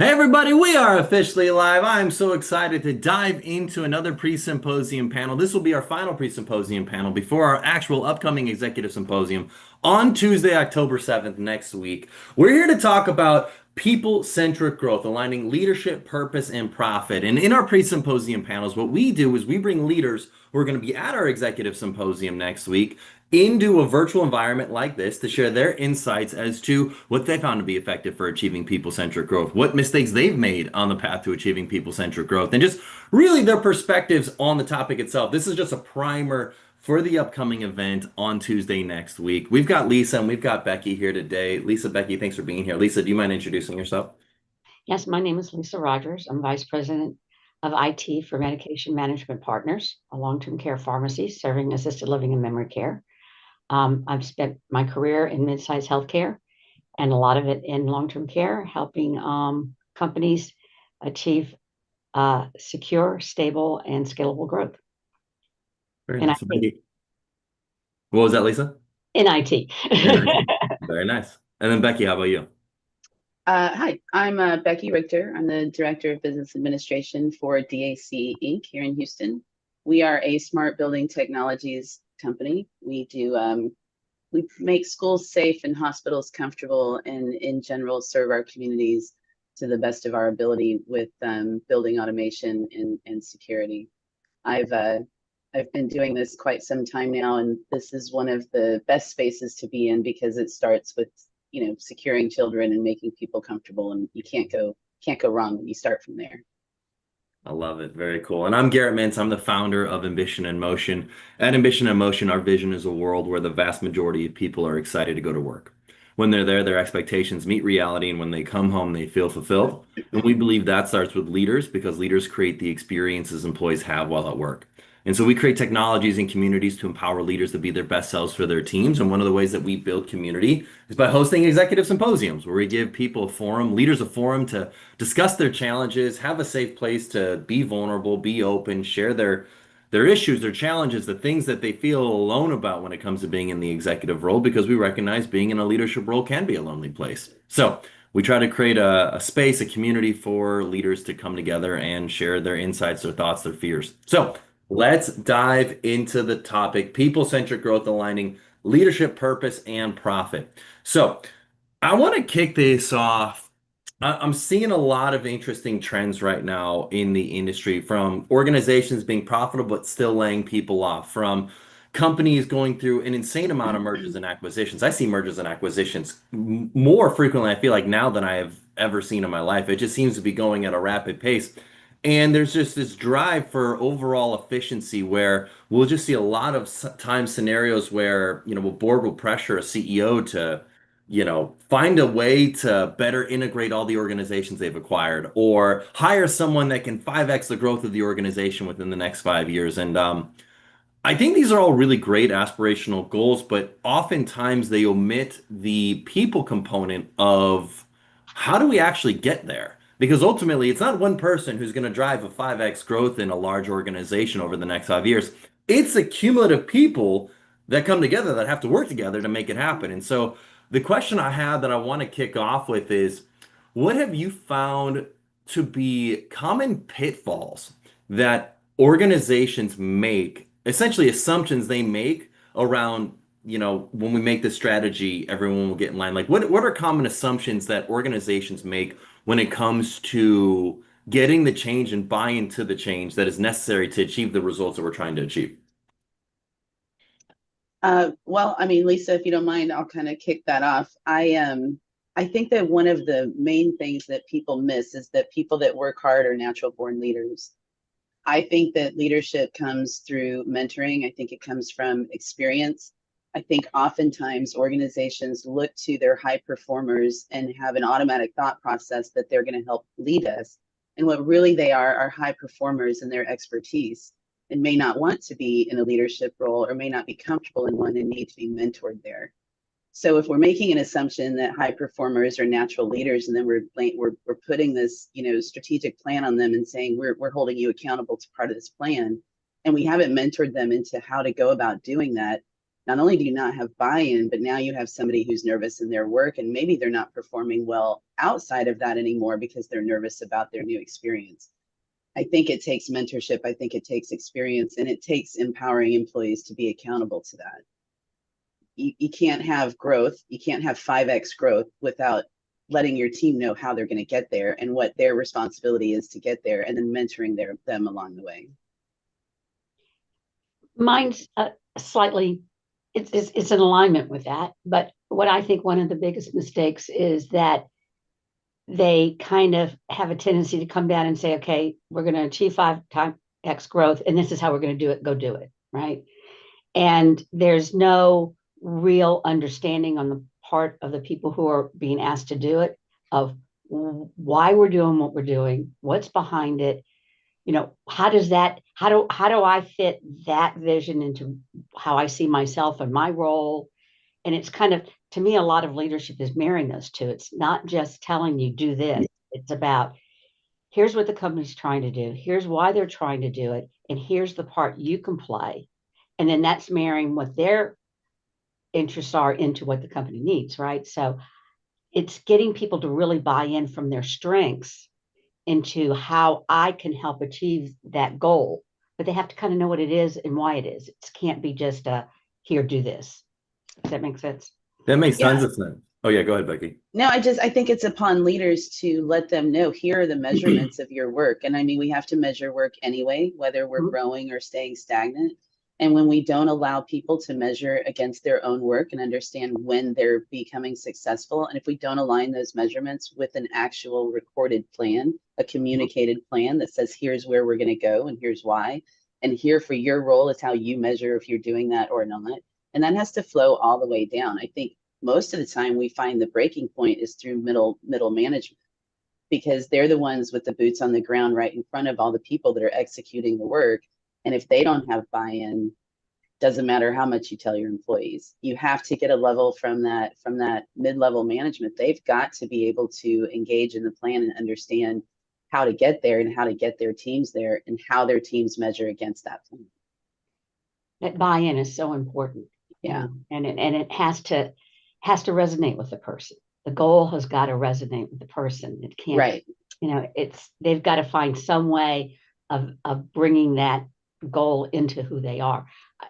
Hey everybody, we are officially live. I'm so excited to dive into another pre-symposium panel. This will be our final pre-symposium panel before our actual upcoming executive symposium on Tuesday, October 7th next week. We're here to talk about people-centric growth, aligning leadership, purpose, and profit. And in our pre-symposium panels, what we do is we bring leaders who are going to be at our executive symposium next week into a virtual environment like this to share their insights as to what they found to be effective for achieving people-centric growth, what mistakes they've made on the path to achieving people-centric growth, and just really their perspectives on the topic itself. This is just a primer for the upcoming event on Tuesday next week. We've got Lisa and we've got Becky here today. Lisa, Becky, thanks for being here. Lisa, do you mind introducing yourself? Yes, my name is Lisa Rogers. I'm Vice President of IT for Medication Management Partners, a long-term care pharmacy serving assisted living and memory care. I've spent my career in mid-sized healthcare and a lot of it in long-term care, helping companies achieve secure, stable, and scalable growth Very in nice. So IT. Becky, what was that, Lisa? In IT. In IT. Very nice. And then Becky, how about you? Hi, I'm Becky Richter. I'm the Director of Business Administration for DAC Inc. here in Houston. We are a smart building technologies company. We make schools safe and hospitals comfortable, and in general serve our communities to the best of our ability with building automation and security. I've uh, I've been doing this quite some time now, and this is one of the best spaces to be in because it starts with, securing children and making people comfortable, and you can't go wrong when you start from there. I love it. Very cool. And I'm Garrett Mintz. I'm the founder of Ambition in Motion. At Ambition in Motion, our vision is a world where the vast majority of people are excited to go to work. When they're there, their expectations meet reality, and when they come home, they feel fulfilled. And we believe that starts with leaders because leaders create the experiences employees have while at work. And so we create technologies and communities to empower leaders to be their best selves for their teams. And one of the ways that we build community is by hosting executive symposiums where we give people a forum, leaders a forum to discuss their challenges, have a safe place to be vulnerable, be open, share their issues, their challenges, the things that they feel alone about when it comes to being in the executive role, because we recognize being in a leadership role can be a lonely place. So we try to create a space, a community for leaders to come together and share their insights, their thoughts, their fears. So let's dive into the topic, people-centric growth aligning leadership, purpose, and profit. So I want to kick this off. I'm seeing a lot of interesting trends right now in the industry, from organizations being profitable but still laying people off, from companies going through an insane amount of mergers and acquisitions. I see mergers and acquisitions more frequently, I feel like, now than I have ever seen in my life. It just seems to be going at a rapid pace. And there's just this drive for overall efficiency where we'll just see a lot of time scenarios where, a board will pressure a CEO to, find a way to better integrate all the organizations they've acquired or hire someone that can 5x the growth of the organization within the next 5 years. And I think these are all really great aspirational goals, but oftentimes they omit the people component of how do we actually get there? Because ultimately, it's not one person who's going to drive a 5x growth in a large organization over the next 5 years. It's a cumulative people that come together that have to work together to make it happen. And so the question I have that I want to kick off with is, what have you found to be common pitfalls that organizations make, essentially assumptions they make around, when we make this strategy, everyone will get in line. Like what are common assumptions that organizations make when it comes to getting the change and buy into the change that is necessary to achieve the results that we're trying to achieve? Well, I mean, Lisa, if you don't mind, I'll kind of kick that off. I think that one of the main things that people miss is that people that work hard are natural born leaders. I think that leadership comes through mentoring. I think it comes from experience. I think oftentimes organizations look to their high performers and have an automatic thought process that they're going to help lead us. And what really they are high performers in their expertise and may not want to be in a leadership role or may not be comfortable in one and need to be mentored there. So if we're making an assumption that high performers are natural leaders, and then we're putting this, strategic plan on them and saying we're holding you accountable to part of this plan, and we haven't mentored them into how to go about doing that, not only do you not have buy-in, but now you have somebody who's nervous in their work, and maybe they're not performing well outside of that anymore because they're nervous about their new experience. I think it takes mentorship. I think it takes experience, and it takes empowering employees to be accountable to that. You can't have growth. You can't have 5x growth without letting your team know how they're going to get there and what their responsibility is to get there, and then mentoring them along the way. Mine's slightly, it's in alignment with that. But what I think one of the biggest mistakes is that they kind of have a tendency to come down and say, okay, we're going to achieve 5x growth, and this is how we're going to do it. Go do it, right? And there's no real understanding on the part of the people who are being asked to do it of why we're doing what we're doing, what's behind it. How do I fit that vision into how I see myself and my role? And it's kind of, to me, a lot of leadership is marrying those two. It's not just telling you do this. It's about, here's what the company's trying to do. Here's why they're trying to do it. And here's the part you can play. And then that's marrying what their interests are into what the company needs, right? So it's getting people to really buy in from their strengths into how I can help achieve that goal. But they have to kind of know what it is and why it is. It can't be just here, do this. Does that make sense? That makes tons Yeah. of sense. Oh yeah, go ahead, Becky. No, I think it's upon leaders to let them know, here are the measurements of your work. And I mean, we have to measure work anyway, whether we're growing or staying stagnant. And when we don't allow people to measure against their own work and understand when they're becoming successful, and if we don't align those measurements with an actual recorded plan, a communicated plan that says, here's where we're going to go and here's why, and here for your role is how you measure if you're doing that or not. And that has to flow all the way down. I think most of the time we find the breaking point is through middle management, because they're the ones with the boots on the ground right in front of all the people that are executing the work. And if they don't have buy-in, doesn't matter how much you tell your employees. You have to get a level from that mid-level management. They've got to be able to engage in the plan and understand how to get there and how to get their teams there and how their teams measure against that plan. That buy-in is so important. Yeah. And it has to resonate with the person. The goal has got to resonate with the person. It can't, right. They've got to find some way of bringing that goal into who they are.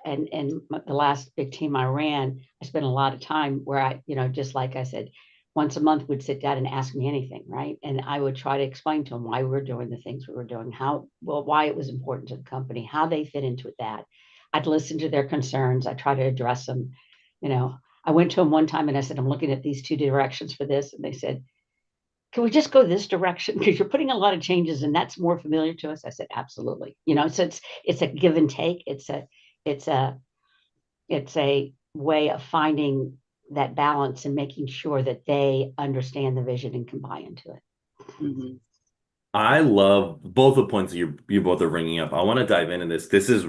And the last big team I ran, I spent a lot of time where I, just like I said, once a month would sit down and ask me anything, right? And I would try to explain to them why we were doing the things we were doing, why it was important to the company, how they fit into that. I'd listen to their concerns. I try to address them. I went to them one time and I said, I'm looking at these two directions for this. And they said, can we just go this direction? Because you're putting a lot of changes and that's more familiar to us. I said, absolutely. So it's a give and take. It's a way of finding that balance and making sure that they understand the vision and can buy into it. Mm-hmm. I love both the points that you both are bringing up. I want to dive into this. This is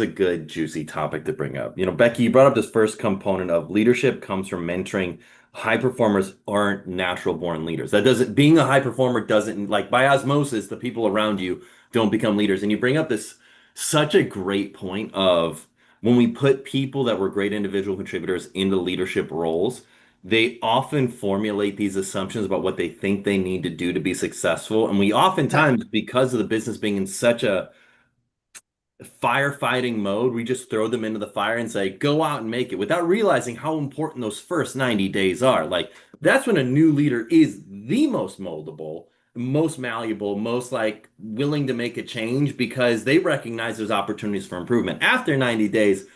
a good, juicy topic to bring up. Becky, you brought up this first component of leadership comes from mentoring. High performers aren't natural born leaders. Being a high performer doesn't, like by osmosis, the people around you don't become leaders. And you bring up this such a great point of when we put people that were great individual contributors into leadership roles, they often formulate these assumptions about what they think they need to do to be successful. And we oftentimes, because of the business being in such a firefighting mode, we just throw them into the fire and say, go out and make it without realizing how important those first 90 days are. Like, that's when a new leader is the most moldable, most malleable, most like willing to make a change because they recognize there's opportunities for improvement. After 90 days,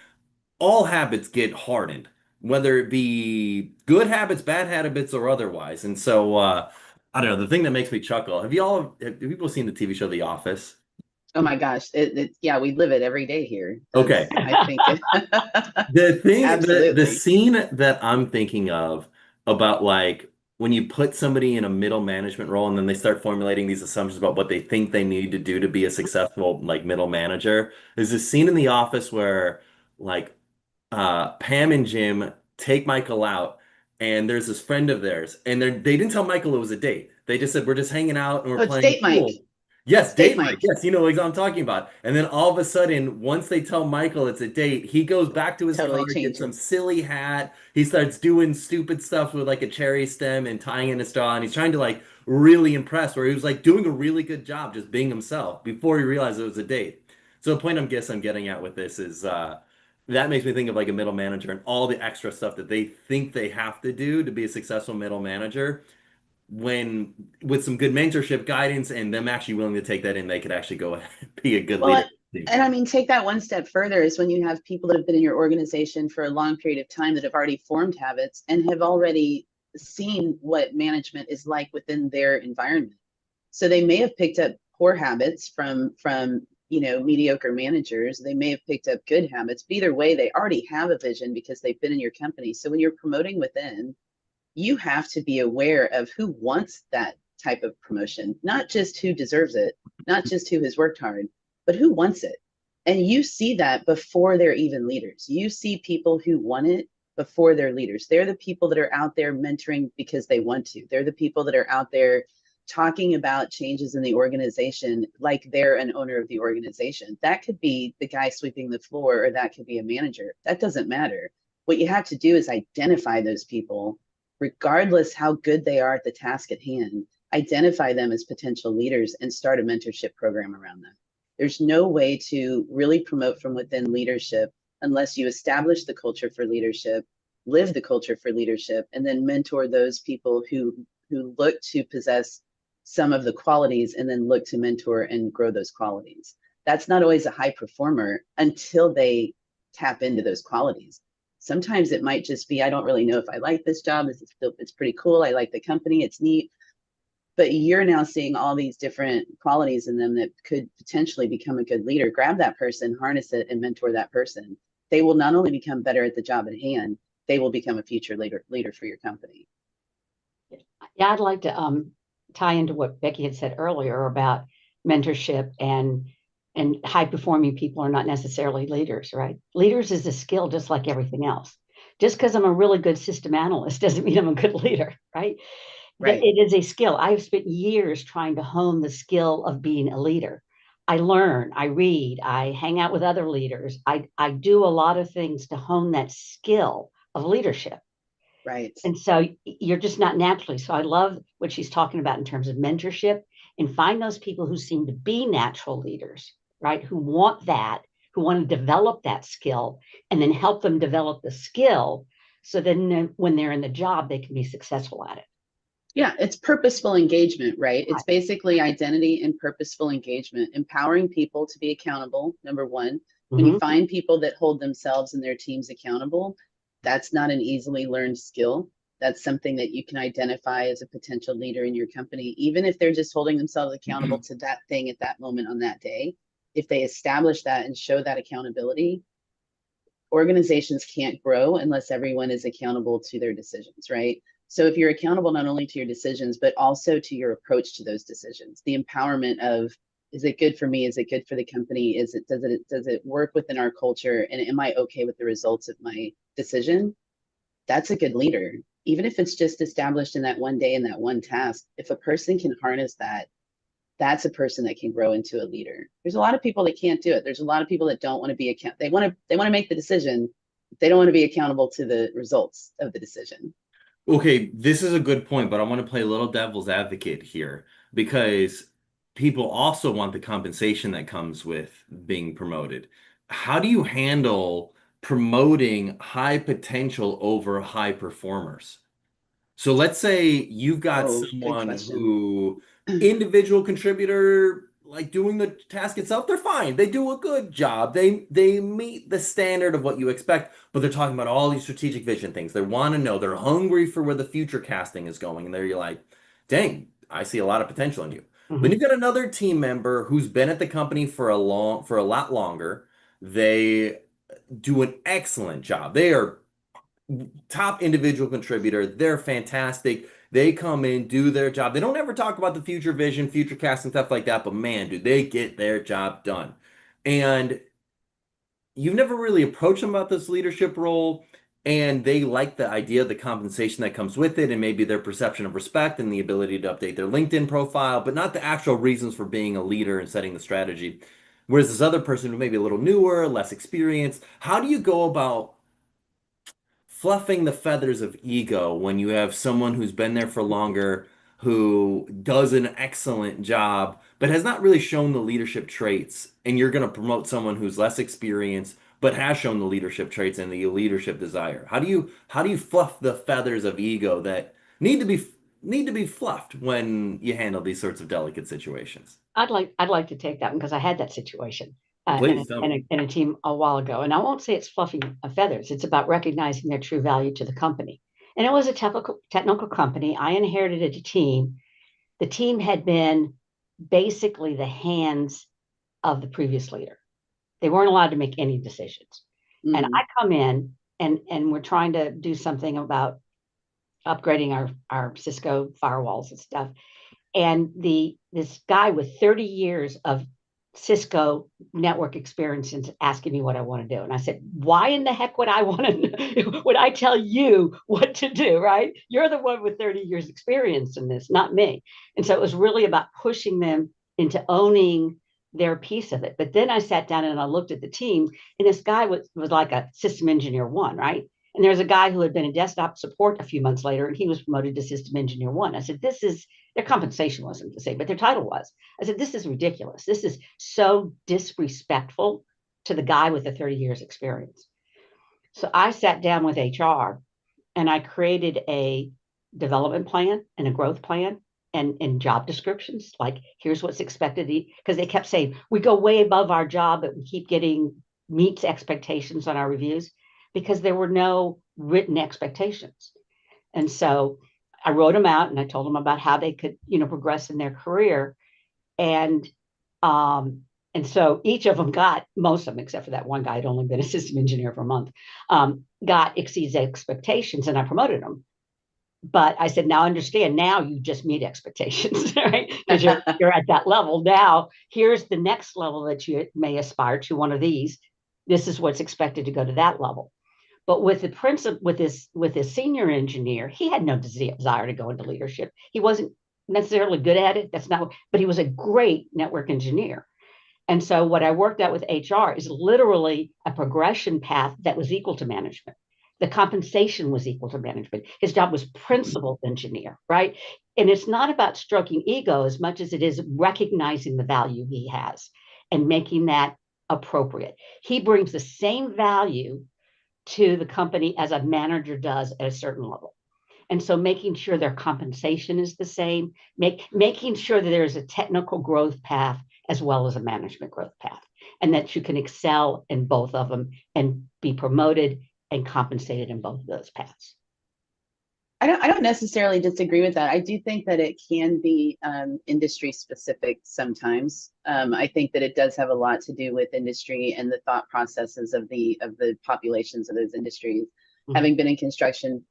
all habits get hardened, whether it be good habits, bad habits, or otherwise. And so, I don't know, the thing that makes me chuckle, have people seen the TV show The Office? Oh my gosh. Yeah, we live it every day here. Okay. I think the absolutely. scene that I'm thinking of about like when you put somebody in a middle management role and then they start formulating these assumptions about what they think they need to do to be a successful like middle manager, there's this scene in The Office where like Pam and Jim take Michael out, and there's this friend of theirs, and they didn't tell Michael it was a date. They just said we're just hanging out and we're Oh, it's playing date Mike. pool. Yes, Date date Mike. Mike. Yes, you know what I'm talking about. And then all of a sudden, once they tell Michael it's a date, he goes back to his Totally car, gets some changes. silly hat. He starts doing stupid stuff with like a cherry stem and tying in a straw. And he's trying to like really impress, where he was like doing a really good job just being himself before he realized it was a date. So the point I'm getting at with this is that makes me think of like a middle manager and all the extra stuff that they think they have to do to be a successful middle manager when with some good mentorship guidance and them actually willing to take that in, they could actually go and be a good leader. Well, and I mean, take that one step further is when you have people that have been in your organization for a long period of time that have already formed habits and have already seen what management is like within their environment. So they may have picked up poor habits from mediocre managers. They may have picked up good habits, but either way, they already have a vision because they've been in your company. So when you're promoting within, you have to be aware of who wants that type of promotion, not just who deserves it, not just who has worked hard, but who wants it. And you see that before they're even leaders. You see people who want it before they're leaders. They're the people that are out there mentoring because they want to. They're the people that are out there talking about changes in the organization like they're an owner of the organization. That could be the guy sweeping the floor, or that could be a manager. That doesn't matter. What you have to do is identify those people, regardless how good they are at the task at hand, identify them as potential leaders and start a mentorship program around them. There's no way to really promote from within leadership unless you establish the culture for leadership, live the culture for leadership, and then mentor those people who look to possess some of the qualities and then look to mentor and grow those qualities. That's not always a high performer until they tap into those qualities. Sometimes it might just be, I don't really know if I like this job. It's pretty cool. I like the company. It's neat. But you're now seeing all these different qualities in them that could potentially become a good leader. Grab that person, harness it, and mentor that person. They will not only become better at the job at hand, they will become a future leader for your company. Yeah, I'd like to tie into what Becky had said earlier about mentorship and high performing people are not necessarily leaders, right? Leaders is a skill just like everything else. Just because I'm a really good system analyst doesn't mean I'm a good leader, right? Right. It is a skill. I've spent years trying to hone the skill of being a leader. I learn, I read, I hang out with other leaders. I do a lot of things to hone that skill of leadership. Right. And so you're just not naturally. So I love what she's talking about in terms of mentorship, and find those people who seem to be natural leaders, right? Who want that, who want to develop that skill, and then help them develop the skill. So then when they're in the job, they can be successful at it. Yeah, it's purposeful engagement, right? It's Right. basically identity and purposeful engagement, empowering people to be accountable, number one. When you Mm-hmm. find people that hold themselves and their teams accountable, that's not an easily learned skill. That's something that you can identify as a potential leader in your company, even if they're just holding themselves accountable to that thing at that moment on that day. If they establish that and show that accountability, organizations can't grow unless everyone is accountable to their decisions, right? So if you're accountable not only to your decisions, but also to your approach to those decisions, the empowerment of, is it good for me? Is it good for the company? Does it work within our culture? And am I okay with the results of my decision? That's a good leader. Even if it's just established in that one day in that one task, if a person can harness that, that's a person that can grow into a leader. There's a lot of people that can't do it. There's a lot of people that don't want to be they want to make the decision. They don't want to be accountable to the results of the decision. Okay, this is a good point, but I want to play a little devil's advocate here because people also want the compensation that comes with being promoted. How do you handle promoting high potential over high performers? So let's say you've got Oh, good someone question. who individual contributor, like doing the task itself, they're fine. They do a good job. They meet the standard of what you expect, but they're talking about all these strategic vision things. They want to know. They're hungry for where the future casting is going, and you're like, dang, I see a lot of potential in you. Then Mm-hmm. you've got another team member who's been at the company for a lot longer. They do an excellent job. They are top individual contributor. They're fantastic. They come in, do their job. They don't ever talk about the future vision, future cast, and stuff like that, but man, do they get their job done. And you've never really approached them about this leadership role. and they like the idea of the compensation that comes with it and maybe their perception of respect and the ability to update their LinkedIn profile, but not the actual reasons for being a leader and setting the strategy. Whereas this other person who may be a little newer, less experienced, how do you go about fluffing the feathers of ego when you have someone who's been there for longer, who does an excellent job, but has not really shown the leadership traits, and you're going to promote someone who's less experienced, but has shown the leadership traits and the leadership desire? How do you fluff the feathers of ego that need to be fluffed when you handle these sorts of delicate situations? I'd like to take that one because I had that situation Please tell me. in a team a while ago. And I won't say it's fluffing feathers. It's about recognizing their true value to the company. And it was a technical company. I inherited a team. The team had been basically the hands of the previous leader. They weren't allowed to make any decisions. And Mm. I come in and we're trying to do something about upgrading our Cisco firewalls and stuff. And this guy with 30 years of Cisco network experience is asking me what I want to do. And I said, why in the heck would I want to, would I tell you what to do, right? You're the one with 30 years experience in this, not me. And so it was really about pushing them into owning their piece of it. But then I sat down and I looked at the team, and this guy was like a system engineer one, right? And there's a guy who had been in desktop support a few months later, and he was promoted to system engineer one. I said, their compensation wasn't the same, but their title was. I said, this is ridiculous. This is so disrespectful to the guy with the 30 years experience. So I sat down with HR and I created a development plan and a growth plan and job descriptions. Like, here's what's expected. Because they kept saying, we go way above our job, but we keep getting meets expectations on our reviews because there were no written expectations. And so I wrote them out and I told them about how they could, progress in their career. And so each of them most of them, except for that one guy, had only been a system engineer for a month, exceeds expectations, and I promoted them. But I said, now understand, now you just meet expectations, right? Because you're at that level. Now, here's the next level that you may aspire to, one of these. This is what's expected to go to that level. But with the principal, with this senior engineer, he had no desire to go into leadership. He wasn't necessarily good at it. But he was a great network engineer. And so what I worked out with HR is literally a progression path that was equal to management. The compensation was equal to management. His job was principal engineer, right? And it's not about stroking ego as much as it is recognizing the value he has and making that appropriate. He brings the same value to the company as a manager does at a certain level. And so making sure their compensation is the same, making sure that there's a technical growth path as well as a management growth path, and that you can excel in both of them and be promoted and compensated in both of those paths. I don't necessarily disagree with that. I do think that it can be industry specific sometimes. I think that it does have a lot to do with industry and the thought processes of the populations of those industries. Mm-hmm. Having been in construction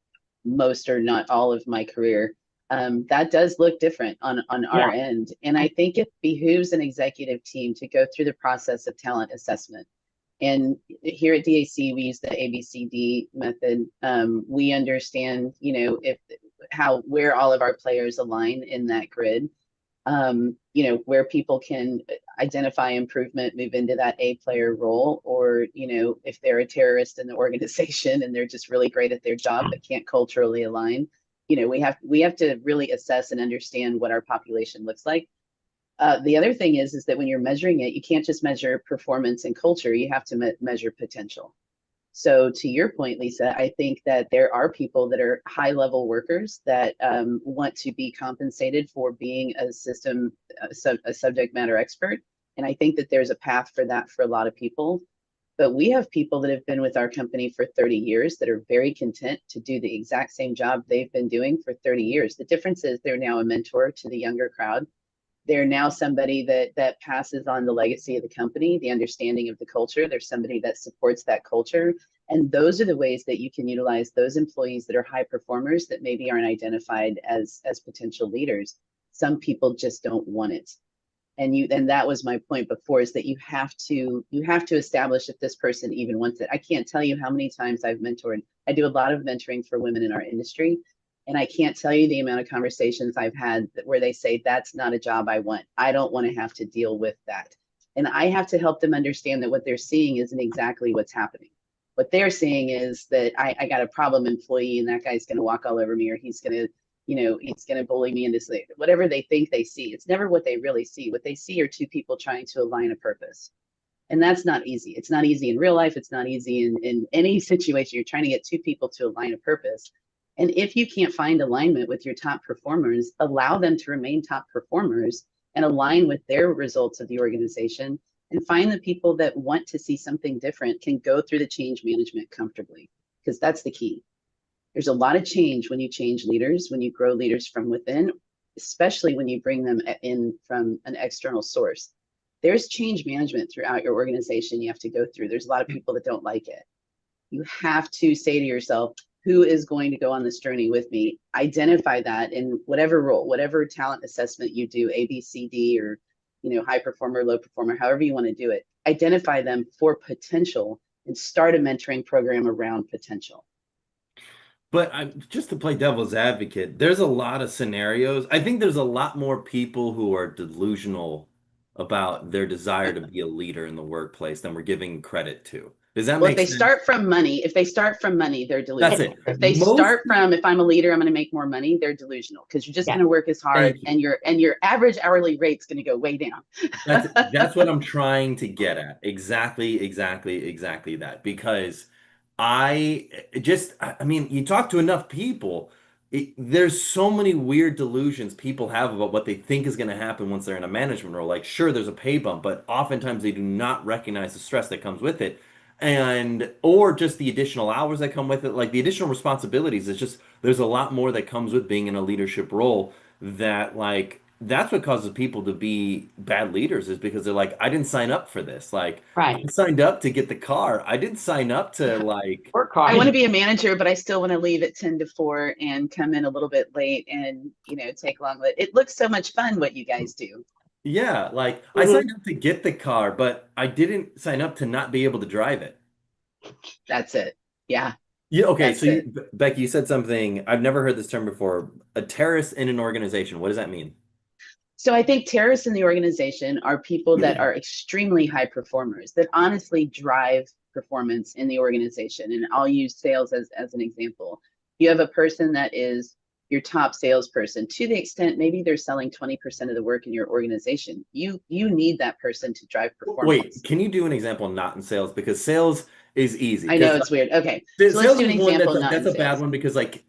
most or not all of my career, that does look different on our end. And I think it behooves an executive team to go through the process of talent assessment. And here at DAC, we use the ABCD method. We understand, where all of our players align in that grid, where people can identify improvement, move into that A player role, or, if they're a terrorist in the organization and they're just really great at their job but can't culturally align, we have to really assess and understand what our population looks like. The other thing is that when you're measuring it, you can't just measure performance and culture. You have to measure potential. So to your point, Lisa, I think that there are people that are high-level workers that want to be compensated for being a subject matter expert. And I think that there's a path for that for a lot of people. But we have people that have been with our company for 30 years that are very content to do the exact same job they've been doing for 30 years. The difference is they're now a mentor to the younger crowd. They're now somebody that passes on the legacy of the company, the understanding of the culture. There's somebody that supports that culture. And those are the ways that you can utilize those employees that are high performers that maybe aren't identified as potential leaders. Some people just don't want it. And that was my point before, is that you have to establish if this person even wants it. I can't tell you how many times I've mentored. I do a lot of mentoring for women in our industry, and I can't tell you the amount of conversations I've had where they say, that's not a job I want. I don't want to have to deal with that. And I have to help them understand that what they're seeing isn't exactly what's happening. What they're seeing is that I got a problem employee, and that guy's going to walk all over me, or he's going to, he's going to bully me into sleep. Whatever they think they see, it's never what they really see. What they see are two people trying to align a purpose. And that's not easy. It's not easy in real life. It's not easy in any situation. You're trying to get two people to align a purpose. And if you can't find alignment with your top performers, allow them to remain top performers and align with their results of the organization, and find the people that want to see something different can go through the change management comfortably, because that's the key. There's a lot of change when you change leaders, when you grow leaders from within, especially when you bring them in from an external source. There's change management throughout your organization you have to go through. There's a lot of people that don't like it. You have to say to yourself, who is going to go on this journey with me? Identify that in whatever role, whatever talent assessment you do, A, B, C, D, or high performer, low performer, however you want to do it. Identify them for potential and start a mentoring program around potential. But just to play devil's advocate, there's a lot of scenarios. I think there's a lot more people who are delusional about their desire to be a leader in the workplace than we're giving credit to. Does that Well, make sense? if they start from money, they're delusional. That's it. If they start from, if I'm a leader, I'm going to make more money, they're delusional, because you're just going to work as hard, and your average hourly rate's going to go way down. That's what I'm trying to get at. Exactly that. Because I mean, you talk to enough people, there's so many weird delusions people have about what they think is going to happen once they're in a management role. Like, sure, there's a pay bump, but oftentimes they do not recognize the stress that comes with it. And, or just the additional hours that come with it, like the additional responsibilities. It's just, there's a lot more that comes with being in a leadership role that, like, that's what causes people to be bad leaders, is because they're like, I didn't sign up for this. Like, I signed up to get the car. I didn't sign up to like work hard. I want to be a manager, but I still want to leave at 10 to 4 and come in a little bit late and, take long. It looks so much fun what you guys do. Yeah, like I signed up to get the car, but I didn't sign up to not be able to drive it. That's it. Yeah. Yeah, okay, That's so Becky, you said something, I've never heard this term before. A terrorist in an organization. What does that mean? So I think terrorists in the organization are people that are extremely high performers, that honestly drive performance in the organization. And I'll use sales as an example. You have a person that is your top salesperson, to the extent maybe they're selling 20% of the work in your organization. You need that person to drive performance. Wait, can you do an example not in sales? Because sales is easy. I know it's weird. Okay, so let's do an example not in that's a bad sales. one, because like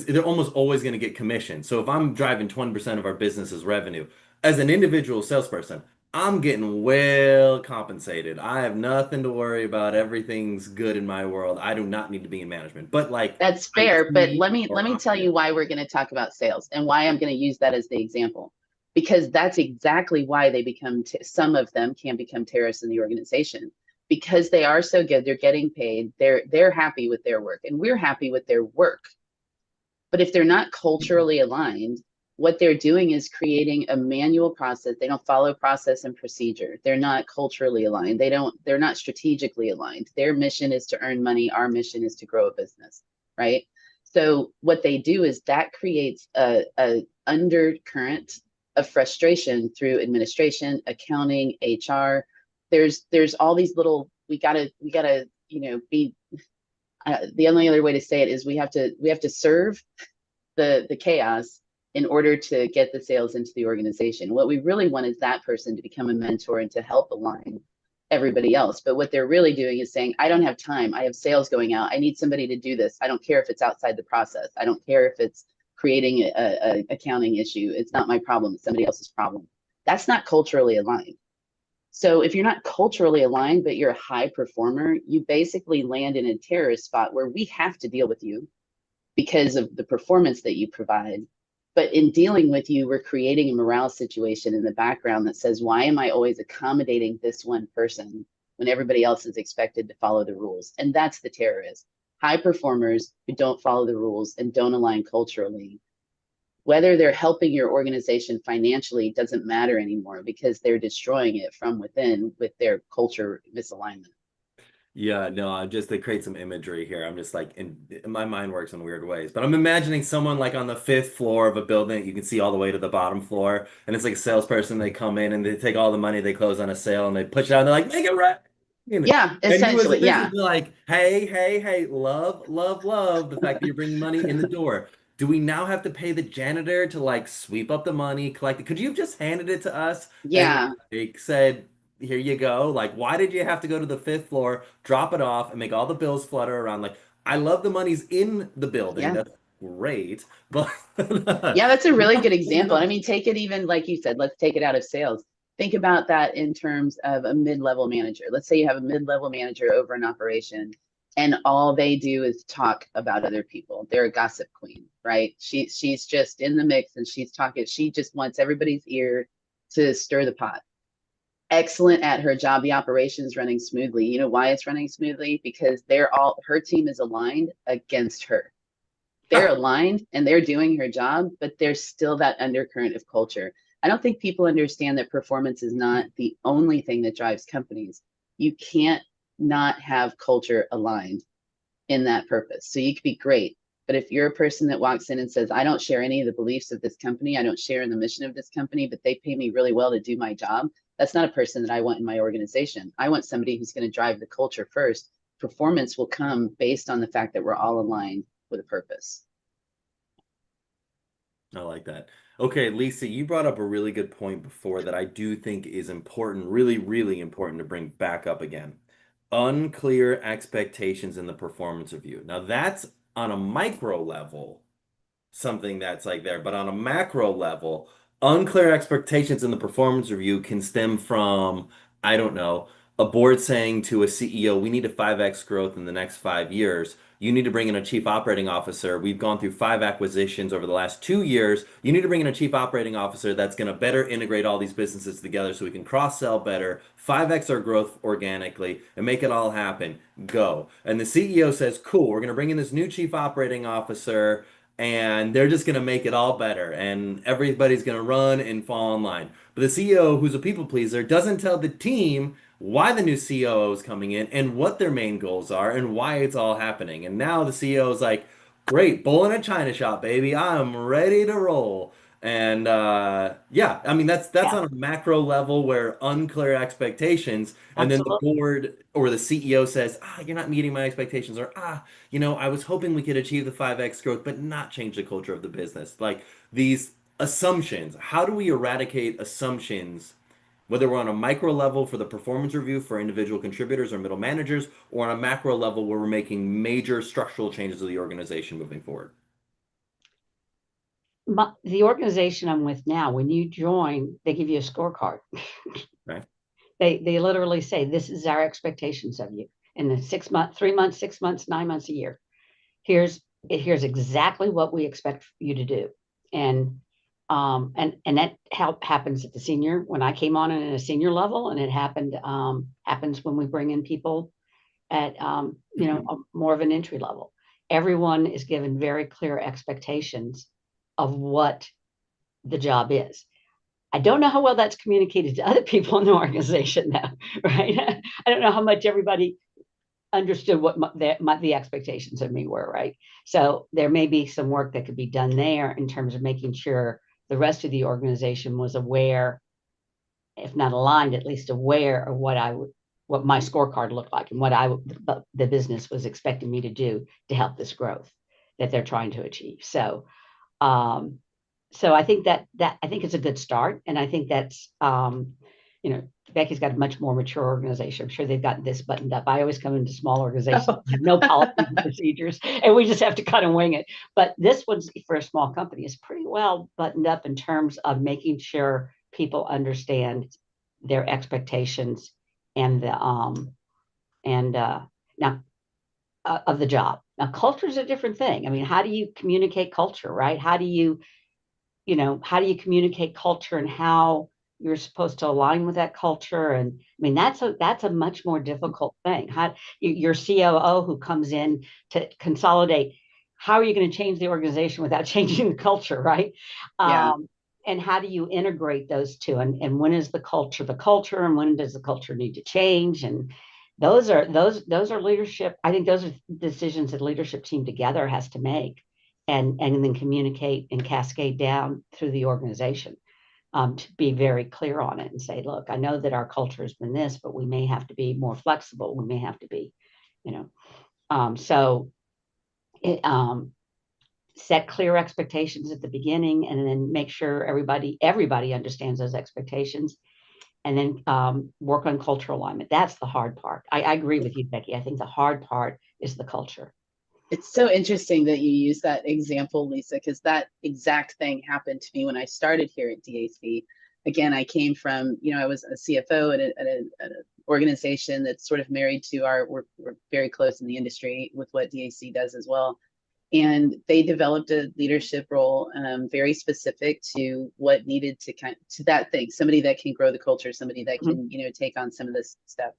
they're almost always going to get commission. So if I'm driving 20% of our business's revenue as an individual salesperson, I'm getting well compensated. I have nothing to worry about. Everything's good in my world. I do not need to be in management. But like, that's fair. But let me tell yeah. you why we're going to talk about sales and why I'm going to use that as the example, because that's exactly why they become some of them can become terrorists in the organization, because they are so good. They're getting paid. They're happy with their work, and we're happy with their work. But if they're not culturally aligned, what they're doing is creating a manual process. They don't follow process and procedure. They're not culturally aligned. They're not strategically aligned. Their mission is to earn money. Our mission is to grow a business, right? So what they do is that creates a undercurrent of frustration through administration, accounting, HR. There's all these little, we gotta, be, the only other way to say it is we have to serve the chaos in order to get the sales into the organization. What we really want is that person to become a mentor and to help align everybody else. But what they're really doing is saying, I don't have time. I have sales going out. I need somebody to do this. I don't care if it's outside the process. I don't care if it's creating a accounting issue. It's not my problem. It's somebody else's problem. That's not culturally aligned. So if you're not culturally aligned, but you're a high performer, you basically land in a terrorist spot where we have to deal with you because of the performance that you provide. But in dealing with you, we're creating a morale situation in the background that says, why am I always accommodating this one person when everybody else is expected to follow the rules? And that's the terrorist. High performers who don't follow the rules and don't align culturally Whether they're helping your organization financially doesn't matter anymore because they're destroying it from within with their culture misalignment. Yeah, no, I'm just to create some imagery here. I'm just like my mind works in weird ways. But I'm imagining someone like on the fifth floor of a building you can see all the way to the bottom floor, and it's like a salesperson. They come in and they take all the money they close on a sale and they push it out and they're like, make it right. Yeah, And you as a essentially. business Yeah. be like, hey, hey, hey, love, love, love the fact that you're bringing money in the door. Do we now have to pay the janitor to like sweep up the money, collect it? Could you have just handed it to us and Yeah. like said, here you go? Like, why did you have to go to the fifth floor, drop it off, and make all the bills flutter around? Like, I love the money's in the building. Yeah. That's great. But Yeah, that's a really good clean it example. I up. mean, take it even like you said, let's take it out of sales. Think about that in terms of a mid-level manager. Let's say you have a mid-level manager over an operation and all they do is talk about other people. They're a gossip queen, right? She's just in the mix and she's talking. She just wants everybody's ear to stir the pot. Excellent at her job. The operation's running smoothly. You know why it's running smoothly? Because her team is aligned against her. They're aligned and they're doing her job, but there's still that undercurrent of culture. I don't think people understand that performance is not the only thing that drives companies. You can't not have culture aligned in that purpose. So you could be great, but if you're a person that walks in and says, I don't share any of the beliefs of this company, I don't share in the mission of this company, but they pay me really well to do my job, that's not a person that I want in my organization. I want somebody who's going to drive the culture first. Performance will come based on the fact that we're all aligned with a purpose. I like that. Okay, Lisa, you brought up a really good point before that I do think is important, really, really important to bring back up again. Unclear expectations in the performance review. Now, that's on a micro level something that's like there. But on a macro level, unclear expectations in the performance review can stem from, I don't know, a board saying to a CEO, we need a 5x growth in the next 5 years. You need to bring in a chief operating officer. We've gone through 5 acquisitions over the last 2 years. You need to bring in a chief operating officer that's going to better integrate all these businesses together so we can cross sell better, 5x our growth organically, and make it all happen. Go. And the CEO says, cool, we're going to bring in this new chief operating officer and they're just going to make it all better and everybody's going to run and fall in line. But the CEO, who's a people pleaser, doesn't tell the team why the new COO is coming in and what their main goals are and why it's all happening. And now the CEO is like, great, bull in a china shop, baby. I'm ready to roll. And yeah, I mean that's Yeah, on a macro level where unclear expectations, and then the absolutely. board or the CEO says, you're not meeting my expectations, or I was hoping we could achieve the 5x growth, but not change the culture of the business. Like these assumptions, how do we eradicate assumptions, whether we're on a micro level for the performance review for individual contributors or middle managers, or on a macro level where we're making major structural changes to the organization moving forward? The organization I'm with now, when you join, they give you a scorecard. Right? They literally say, this is our expectations of you in the 6 month, 3 months, 6 months, 9 months, a year. Here's exactly what we expect you to do. And that happens at the senior, when I came on at a senior level, and it happens when we bring in people at more of an entry level. Everyone is given very clear expectations of what the job is. I don't know how well that's communicated to other people in the organization now, right? I don't know how much everybody understood what the expectations of me were, right? So there may be some work that could be done there in terms of making sure the rest of the organization was aware, if not aligned, at least aware of what my scorecard looked like and the business was expecting me to do to help this growth that they're trying to achieve. Um, so I think that I think it's a good start, and I think that's Becky's got a much more mature organization. I'm sure they've gotten this buttoned up. I always come into small organizations, have no policies and procedures, and we just have to kind of wing it. But this one's, for a small company, is pretty well buttoned up in terms of making sure people understand their expectations and the now of the job. Now, culture is a different thing. I mean, how do you communicate culture, right? How do you communicate culture and how you're supposed to align with that culture? And I mean, that's a much more difficult thing. Your COO who comes in to consolidate, how are you going to change the organization without changing the culture, right? Yeah. And how do you integrate those two? And when is the culture, and when does the culture need to change? And those are leadership. I think those are decisions that leadership team together has to make, and then communicate and cascade down through the organization, to be very clear on it and say, look, I know that our culture has been this, but we may have to be more flexible. We may have to be, so it, set clear expectations at the beginning, and then make sure everybody understands those expectations, and then work on cultural alignment. That's the hard part. I agree with you, Becky. I think the hard part is the culture. It's so interesting that you use that example, Lisa, because that exact thing happened to me when I started here at DAC. Again, I came from, I was a CFO at an organization that's sort of married to we're very close in the industry with what DAC does as well. And they developed a leadership role very specific to what needed to that thing, somebody that can grow the culture, somebody that can, take on some of this stuff.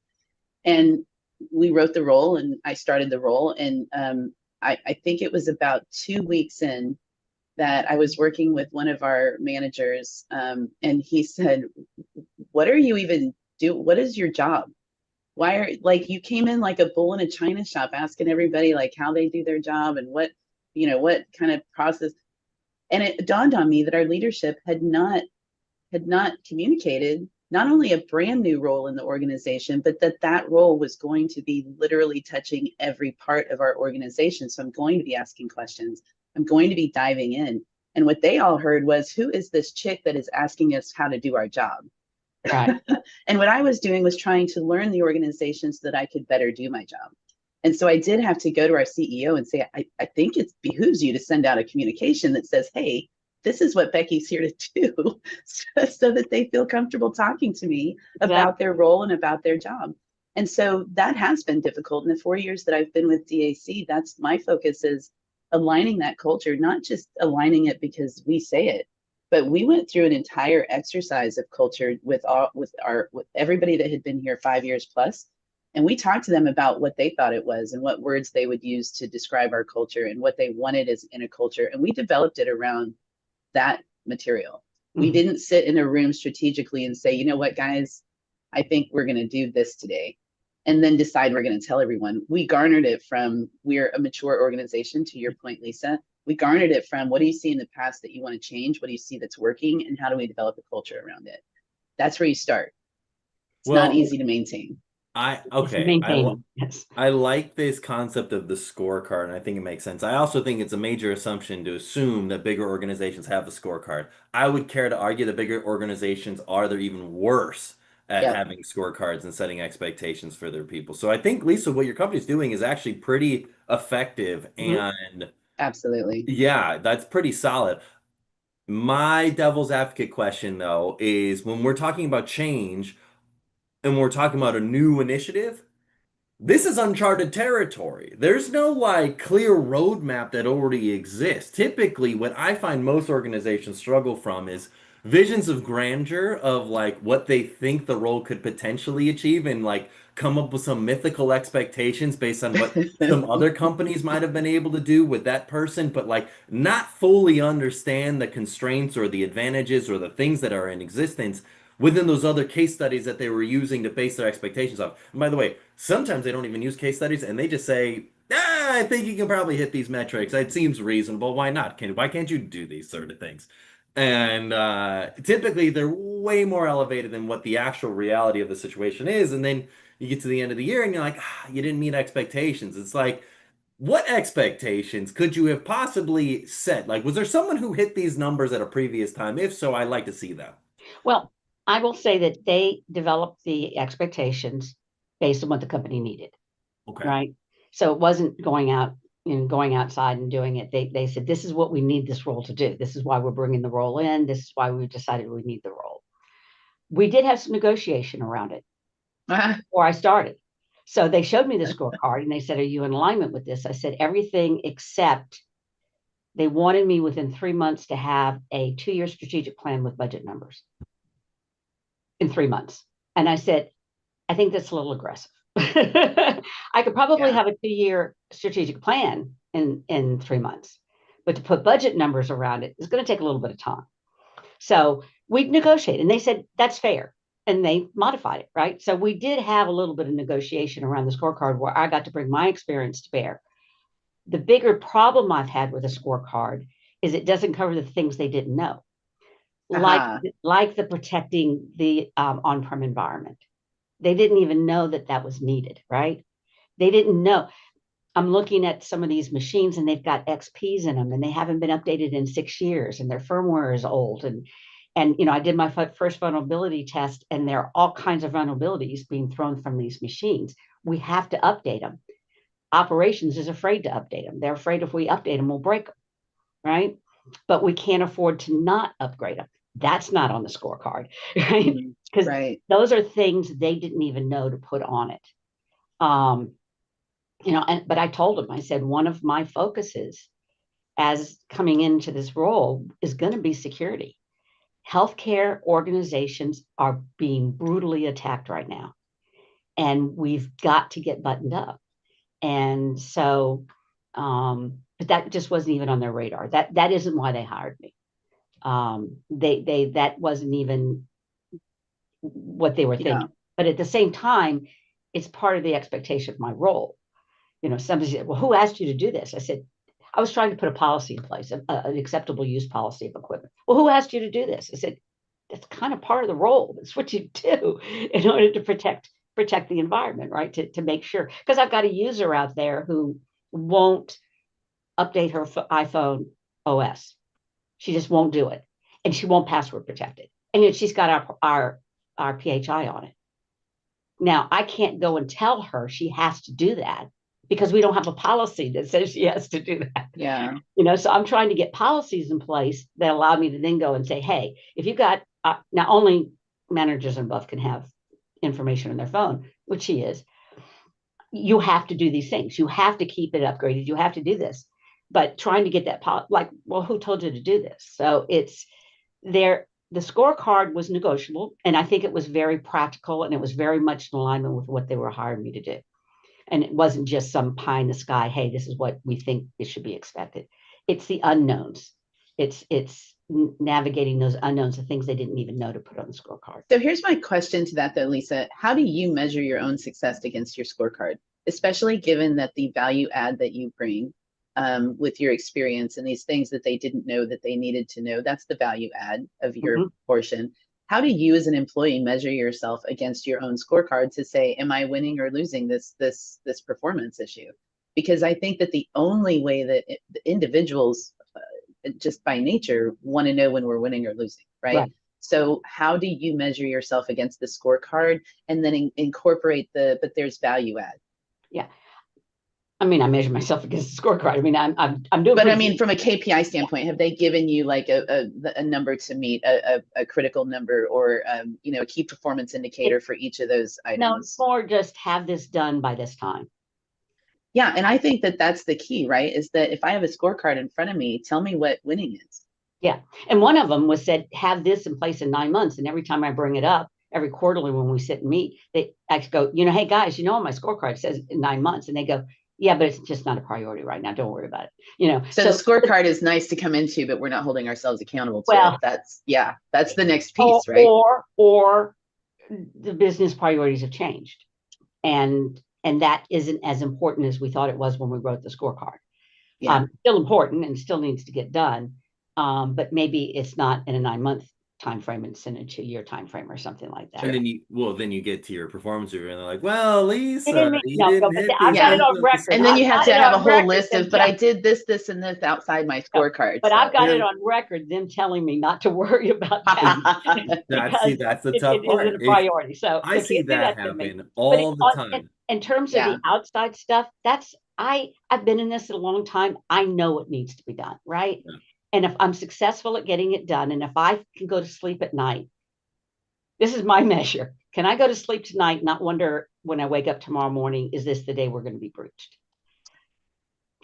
And we wrote the role, and I started the role. And I think it was about 2 weeks in that I was working with one of our managers, and he said, what are you even doing? What is your job? Why are, like, you came in like a bull in a china shop asking everybody like how they do their job and what kind of process. And it dawned on me that our leadership had not communicated not only a brand new role in the organization, but that role was going to be literally touching every part of our organization. So I'm going to be asking questions. I'm going to be diving in. And what they all heard was, who is this chick that is asking us how to do our job? Right. And what I was doing was trying to learn the organization so that I could better do my job. And so I did have to go to our CEO and say, I think it behooves you to send out a communication that says, hey, this is what Becky's here to do, so that they feel comfortable talking to me about their role and about their job. And so that has been difficult. In the 4 years that I've been with DAC, that's my focus, is aligning that culture, not just aligning it because we say it, but we went through an entire exercise of culture with everybody that had been here 5 years plus. And we talked to them about what they thought it was and what words they would use to describe our culture and what they wanted as in a culture. And we developed it around that material. We didn't sit in a room strategically and say, you know what, guys, I think we're going to do this today, and then decide we're going to tell everyone. We garnered it from, we're a mature organization, to your point, Lisa. We garnered it from, what do you see in the past that you want to change? What do you see that's working? And how do we develop a culture around it? That's where you start. It's not easy to maintain. Yes. I like this concept of the scorecard, and I think it makes sense. I also think it's a major assumption to assume that bigger organizations have a scorecard. I would care to argue that bigger organizations they're even worse at having scorecards and setting expectations for their people. So I think, Lisa, what your company's doing is actually pretty effective, and absolutely, yeah, that's pretty solid. My devil's advocate question, though, is when we're talking about change and we're talking about a new initiative, this is uncharted territory. There's no like clear roadmap that already exists. Typically, what I find most organizations struggle from is visions of grandeur of like what they think the role could potentially achieve, and like come up with some mythical expectations based on what some other companies might have been able to do with that person, but like not fully understand the constraints or the advantages or the things that are in existence within those other case studies that they were using to base their expectations off. And by the way, sometimes they don't even use case studies, and they just say, I think you can probably hit these metrics. It seems reasonable. Why not? Why can't you do these sort of things? And typically they're way more elevated than what the actual reality of the situation is. And then you get to the end of the year and you're like, you didn't meet expectations. It's like, what expectations could you have possibly set? Like, was there someone who hit these numbers at a previous time? If so, I'd like to see them. Well, I will say that they developed the expectations based on what the company needed. Okay. Right. So it wasn't going outside and doing it. They said, this is what we need this role to do. This is why we're bringing the role in. This is why we decided we need the role. We did have some negotiation around it before I started. So they showed me the scorecard and they said, are you in alignment with this? I said, everything except they wanted me within 3 months to have a 2-year strategic plan with budget numbers in 3 months. And I said, I think that's a little aggressive. I could probably have a 2-year strategic plan in 3 months. But to put budget numbers around it is going to take a little bit of time. So we negotiated, and they said, that's fair. And they modified it, right? So we did have a little bit of negotiation around the scorecard where I got to bring my experience to bear. The bigger problem I've had with a scorecard is it doesn't cover the things they didn't know, like the protecting the on-prem environment. They didn't even know that that was needed, right? They didn't know. I'm looking at some of these machines and they've got XPs in them and they haven't been updated in 6 years and their firmware is old. And I did my first vulnerability test and there are all kinds of vulnerabilities being thrown from these machines. We have to update them. Operations is afraid to update them. They're afraid if we update them, we'll break them, right? But we can't afford to not upgrade them. That's not on the scorecard, right? Because those are things they didn't even know to put on it. But I told them, I said, one of my focuses as coming into this role is going to be security. Healthcare organizations are being brutally attacked right now, and we've got to get buttoned up. And so, but that just wasn't even on their radar. That isn't why they hired me. That wasn't even what they were thinking. Yeah. But at the same time, it's part of the expectation of my role. Somebody said, well, who asked you to do this? I said, I was trying to put a policy in place, an acceptable use policy of equipment. Well, who asked you to do this? I said, that's kind of part of the role. That's what you do in order to protect the environment, right? To make sure, because I've got a user out there who won't update her iPhone OS. She just won't do it. And she won't password protect it. And yet she's got our PHI on it. Now, I can't go and tell her she has to do that because we don't have a policy that says she has to do that. Yeah. So I'm trying to get policies in place that allow me to then go and say, hey, if you've got, now only managers and above can have information on their phone, which she is, you have to do these things. You have to keep it upgraded. You have to do this. But trying to get that, well, who told you to do this? So it's there. The scorecard was negotiable, and I think it was very practical, and it was very much in alignment with what they were hiring me to do. And it wasn't just some pie in the sky, hey, this is what we think it should be expected. It's the unknowns. It's navigating those unknowns, the things they didn't even know to put on the scorecard. So here's my question to that, though, Lisa. How do you measure your own success against your scorecard, especially given that the value add that you bring with your experience and these things that they didn't know that they needed to know, that's the value add of your portion. How do you as an employee measure yourself against your own scorecard to say, am I winning or losing this performance issue? Because I think that the only way that the individuals just by nature want to know when we're winning or losing, right? So how do you measure yourself against the scorecard and then incorporate but there's value add? Yeah. I mean, I measure myself against the scorecard. I mean, I'm doing. But I mean, from a KPI standpoint, have they given you like a number to meet, a critical number, or a key performance indicator for each of those items? No, it's more just have this done by this time. Yeah, and I think that that's the key, right? Is that if I have a scorecard in front of me, tell me what winning is. Yeah, and one of them was said, have this in place in 9 months, and every time I bring it up, every quarterly when we sit and meet, they actually go, hey guys, on my scorecard says in 9 months, and they go, yeah, but it's just not a priority right now. Don't worry about it. So the scorecard is nice to come into, but we're not holding ourselves accountable to it. That's the next piece, right? Or the business priorities have changed, and that isn't as important as we thought it was when we wrote the scorecard. Yeah, still important and still needs to get done, but maybe it's not in a 9-month time frame, it's in a 2-year time frame or something like that. And then you get to your performance review and they're like, well, Lisa, I've got it on record. And then you have to have a whole list of, but I did this, and this outside my scorecard. But I've got it on record, them telling me not to worry about that. That's the tough part. It isn't a priority. So I see that happen all the time. In terms of the outside stuff, I've been in this a long time. I know what needs to be done, right? Yeah. And if I'm successful at getting it done, and if I can go to sleep at night, this is my measure. Can I go to sleep tonight, not wonder when I wake up tomorrow morning, is this the day we're going to be breached?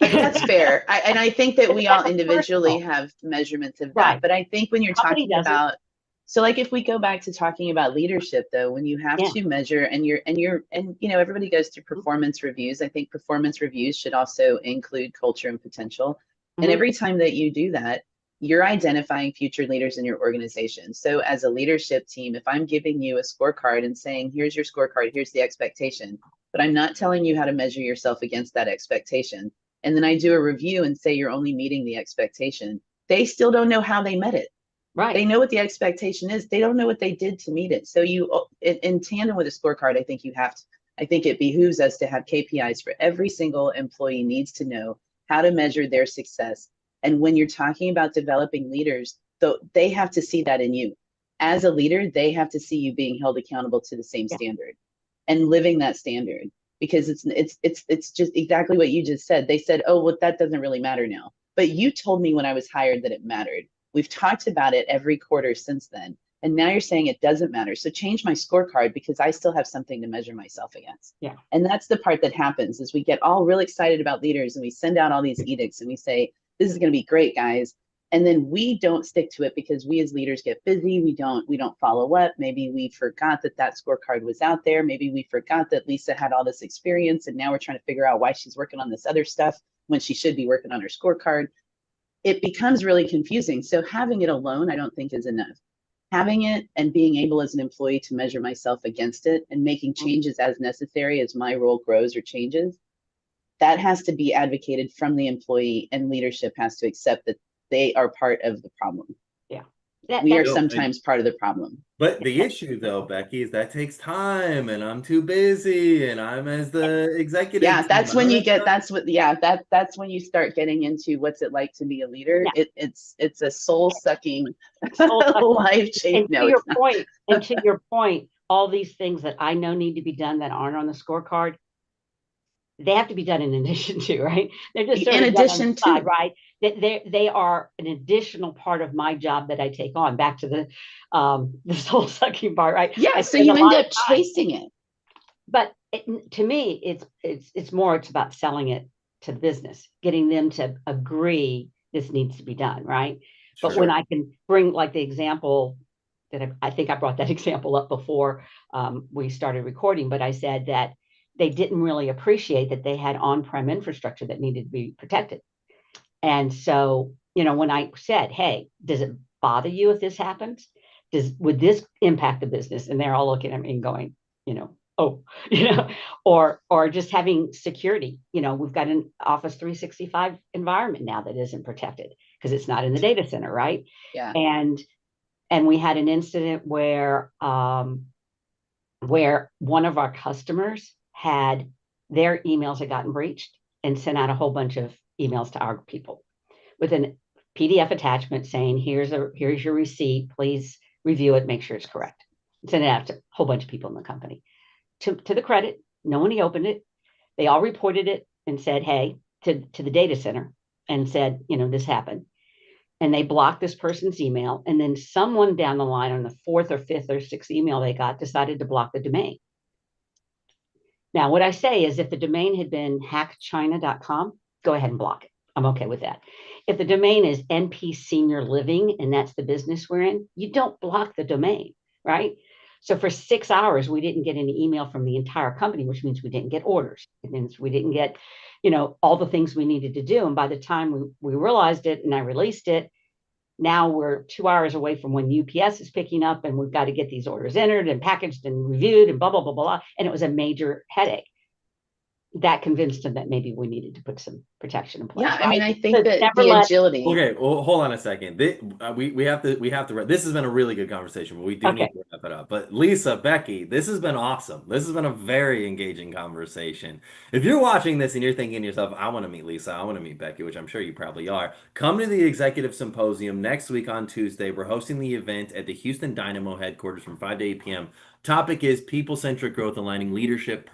That's fair. And I think that we all individually have measurements of that. Right. But I think when you're talking about So like if we go back to talking about leadership though, when you have Yeah. to measure and you know, everybody goes through performance reviews. I think performance reviews should also include culture and potential. And every time that you do that, you're identifying future leaders in your organization. So as a leadership team, if I'm giving you a scorecard and saying, here's your scorecard, here's the expectation, but I'm not telling you how to measure yourself against that expectation. And then I do a review and say you're only meeting the expectation. They still don't know how they met it. Right. They know what the expectation is. They don't know what they did to meet it. So you, in tandem with a scorecard, I think you have to, I think it behooves us to have KPIs for every single employee needs to know how to measure their success. And when you're talking about developing leaders, though, they have to see that in you. As a leader, they have to see you being held accountable to the same standard and living that standard, because it's just exactly what you just said. They said, oh, well, that doesn't really matter now. But you told me when I was hired that it mattered. We've talked about it every quarter since then. And now you're saying it doesn't matter. So change my scorecard because I still have something to measure myself against. Yeah. And that's the part that happens is we get all really excited about leaders and we send out all these edicts and we say, this is going to be great, guys. And then we don't stick to it because we as leaders get busy. We don't follow up. Maybe we forgot that that scorecard was out there. Maybe we forgot that Lisa had all this experience and now we're trying to figure out why she's working on this other stuff when she should be working on her scorecard. It becomes really confusing. So having it alone, I don't think is enough. Having it and being able as an employee to measure myself against it and making changes as necessary as my role grows or changes, that has to be advocated from the employee, and leadership has to accept that they are part of the problem. Yeah. We are sometimes part of the problem. But the issue though, Becky, is that takes time and I'm too busy and I'm as the executive. Yeah, that's team. when you get, that's what, yeah, that's when you start getting into what's it like to be a leader. Yeah. It's a soul-sucking, life-changing. And to your point, all these things that I know need to be done that aren't on the scorecard, they have to be done in addition to, right? They're just sort in of addition to, side, right? They are an additional part of my job that I take on. Back to the soul sucking part, right? Yeah, so you end up chasing it. But to me, it's about selling it to the business, getting them to agree this needs to be done, right? But when I can bring like the example that I think I brought that example up before we started recording, but I said that they didn't really appreciate that they had on-prem infrastructure that needed to be protected. And so, when I said, hey, does it bother you if this happens? Would this impact the business? And they're all looking at me and going, oh, or just having security. We've got an Office 365 environment now that isn't protected because it's not in the data center, right? Yeah. And we had an incident where one of our customers had their emails had gotten breached and sent out a whole bunch of emails to our people with a PDF attachment saying, here's your receipt, please review it, make sure it's correct. Send it out to a whole bunch of people in the company. To the credit, no one opened it. They all reported it and said, hey, to the data center and said, this happened. And they blocked this person's email. And then someone down the line on the fourth or fifth or sixth email they got decided to block the domain. Now, what I say is if the domain had been hackchina.com, go ahead and block it. I'm okay with that. If the domain is NP Senior Living and that's the business we're in, you don't block the domain, right? So for 6 hours, we didn't get any email from the entire company, which means we didn't get orders. It means we didn't get, all the things we needed to do. And by the time we realized it and I released it, now we're 2 hours away from when UPS is picking up and we've got to get these orders entered and packaged and reviewed and blah, blah, blah, blah. And it was a major headache. That convinced him that maybe we needed to put some protection in place. Yeah, right? I mean, I think that the agility. Okay, well, hold on a second. We have to. This has been a really good conversation, but we do need to wrap it up. But Lisa, Becky, this has been awesome. This has been a very engaging conversation. If you're watching this and you're thinking to yourself, I want to meet Lisa, I want to meet Becky, which I'm sure you probably are, come to the Executive Symposium next week on Tuesday. We're hosting the event at the Houston Dynamo headquarters from 5 to 8 p.m. Topic is people-centric growth, aligning leadership,